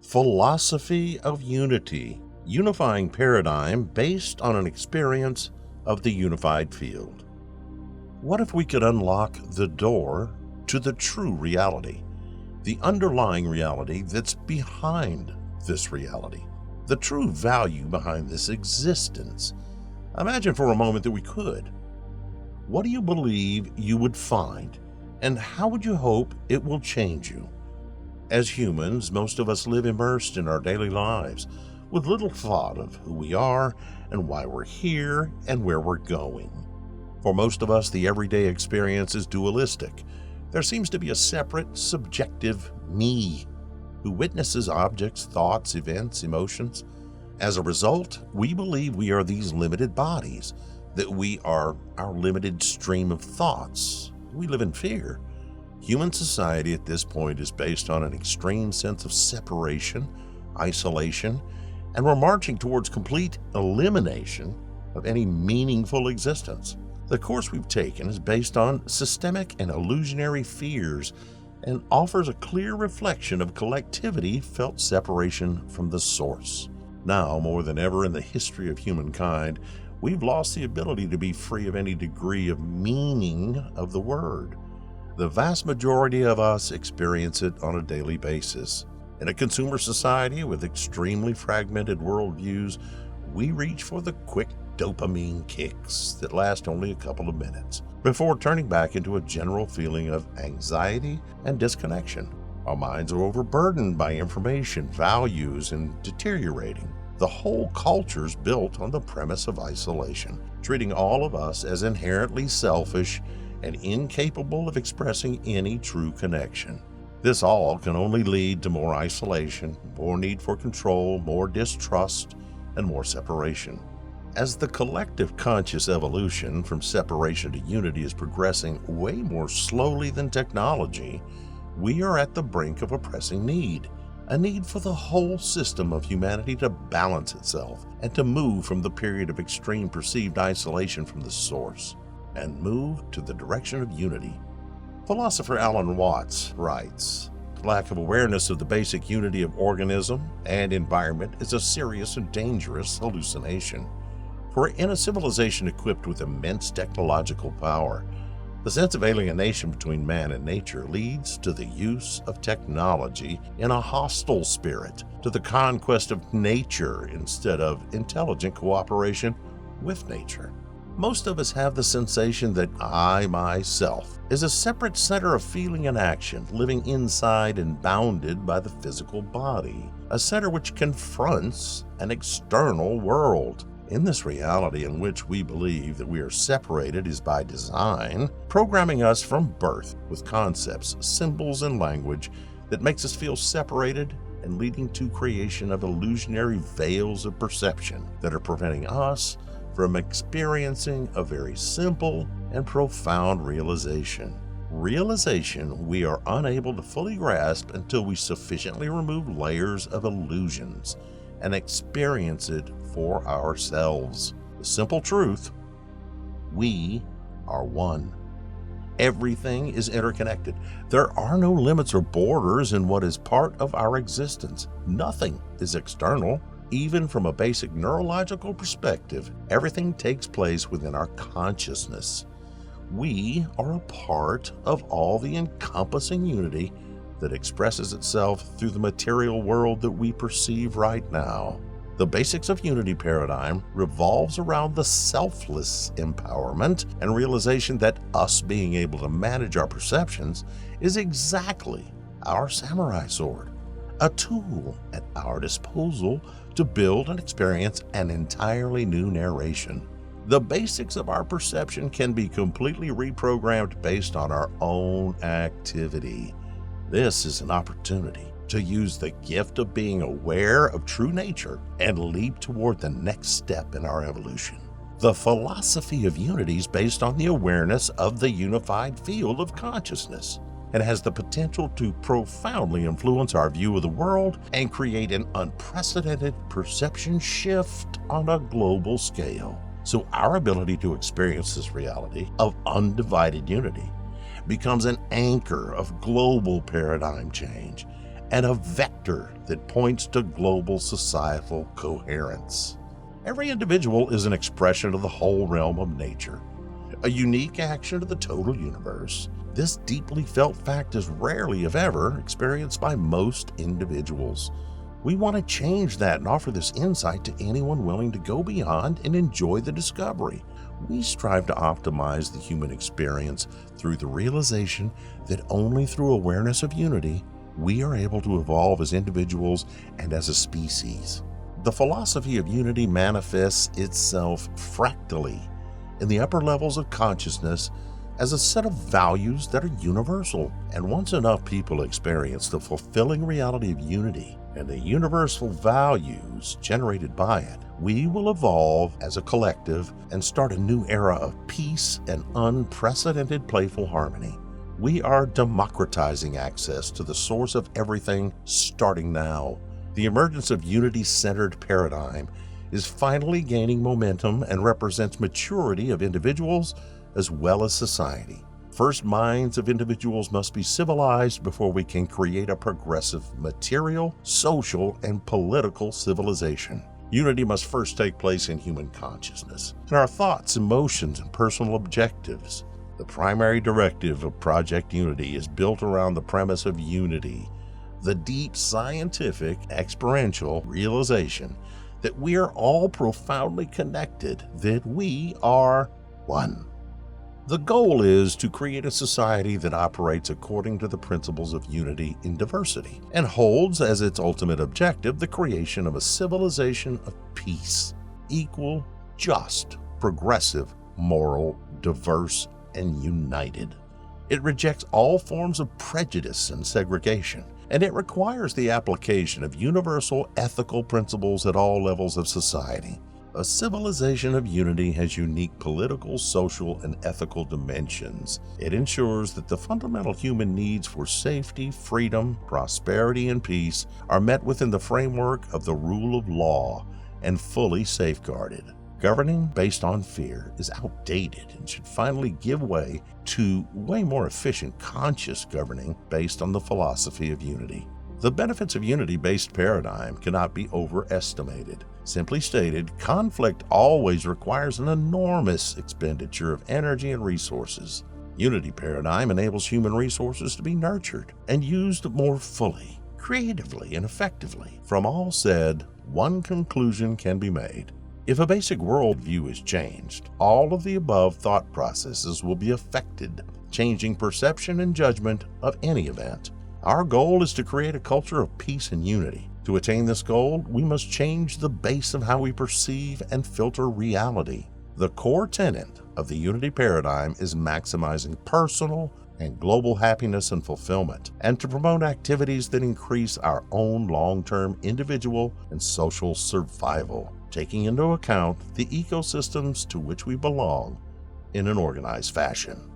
Philosophy of unity, unifying paradigm based on an experience of the unified field. What if we could unlock the door to the true reality, the underlying reality that's behind this reality, the true value behind this existence? Imagine for a moment that we could. What do you believe you would find, and how would you hope it will change you? As humans, most of us live immersed in our daily lives, with little thought of who we are and why we're here and where we're going. For most of us, the everyday experience is dualistic. There seems to be a separate, subjective me who witnesses objects, thoughts, events, emotions. As a result, we believe we are these limited bodies, that we are our limited stream of thoughts. We live in fear. Human society at this point is based on an extreme sense of separation, isolation, and we're marching towards complete elimination of any meaningful existence. The course we've taken is based on systemic and illusionary fears and offers a clear reflection of collectivity felt separation from the source. Now, more than ever in the history of humankind, we've lost the ability to be free of any degree of meaning of the word. The vast majority of us experience it on a daily basis. In a consumer society with extremely fragmented worldviews, we reach for the quick dopamine kicks that last only a couple of minutes before turning back into a general feeling of anxiety and disconnection. Our minds are overburdened by information, values, and deteriorating. The whole culture's built on the premise of isolation, treating all of us as inherently selfish and incapable of expressing any true connection. This all can only lead to more isolation, more need for control, more distrust, and more separation. As the collective conscious evolution from separation to unity is progressing way more slowly than technology, we are at the brink of a pressing need. A need for the whole system of humanity to balance itself and to move from the period of extreme perceived isolation from the source and move to the direction of unity. Philosopher Alan Watts writes, "Lack of awareness of the basic unity of organism and environment is a serious and dangerous hallucination. For in a civilization equipped with immense technological power, the sense of alienation between man and nature leads to the use of technology in a hostile spirit, to the conquest of nature instead of intelligent cooperation with nature. Most of us have the sensation that I, myself, is a separate center of feeling and action, living inside and bounded by the physical body, a center which confronts an external world. In this reality in which we believe that we are separated is by design, programming us from birth with concepts, symbols, and language that makes us feel separated and leading to creation of illusionary veils of perception that are preventing us from experiencing a very simple and profound realization. Realization we are unable to fully grasp until we sufficiently remove layers of illusions and experience it for ourselves. The simple truth: we are one. Everything is interconnected. There are no limits or borders in what is part of our existence. Nothing is external. Even from a basic neurological perspective, everything takes place within our consciousness. We are a part of all the encompassing unity that expresses itself through the material world that we perceive right now. The basics of unity paradigm revolves around the selfless empowerment and realization that us being able to manage our perceptions is exactly our samurai sword, a tool at our disposal to build and experience an entirely new narration. The basics of our perception can be completely reprogrammed based on our own activity. This is an opportunity to use the gift of being aware of true nature and leap toward the next step in our evolution. The philosophy of unity is based on the awareness of the unified field of consciousness and has the potential to profoundly influence our view of the world and create an unprecedented perception shift on a global scale. So our ability to experience this reality of undivided unity becomes an anchor of global paradigm change, and a vector that points to global societal coherence. Every individual is an expression of the whole realm of nature, a unique action of the total universe. This deeply felt fact is rarely, if ever, experienced by most individuals. We want to change that and offer this insight to anyone willing to go beyond and enjoy the discovery. We strive to optimize the human experience through the realization that only through awareness of unity, we are able to evolve as individuals and as a species. The philosophy of unity manifests itself fractally in the upper levels of consciousness as a set of values that are universal. And once enough people experience the fulfilling reality of unity and the universal values generated by it, we will evolve as a collective and start a new era of peace and unprecedented playful harmony. We are democratizing access to the source of everything starting now. The emergence of unity-centered paradigm is finally gaining momentum and represents maturity of individuals as well as society. First, minds of individuals must be civilized before we can create a progressive material, social, and political civilization. Unity must first take place in human consciousness, in our thoughts, emotions, and personal objectives. The primary directive of Project Unity is built around the premise of unity, the deep scientific experiential realization that we are all profoundly connected, that we are one. The goal is to create a society that operates according to the principles of unity in diversity and holds as its ultimate objective the creation of a civilization of peace, equal, just, progressive, moral, diverse, and united. It rejects all forms of prejudice and segregation, and it requires the application of universal ethical principles at all levels of society. A civilization of unity has unique political, social, and ethical dimensions. It ensures that the fundamental human needs for safety, freedom, prosperity, and peace are met within the framework of the rule of law and fully safeguarded. Governing based on fear is outdated and should finally give way to way more efficient, conscious governing based on the philosophy of unity. The benefits of unity-based paradigm cannot be overestimated. Simply stated, conflict always requires an enormous expenditure of energy and resources. Unity paradigm enables human resources to be nurtured and used more fully, creatively, and effectively. From all said, one conclusion can be made. If a basic worldview is changed, all of the above thought processes will be affected, changing perception and judgment of any event. Our goal is to create a culture of peace and unity. To attain this goal, we must change the base of how we perceive and filter reality. The core tenet of the unity paradigm is maximizing personal and global happiness and fulfillment, and to promote activities that increase our own long-term individual and social survival, taking into account the ecosystems to which we belong in an organized fashion.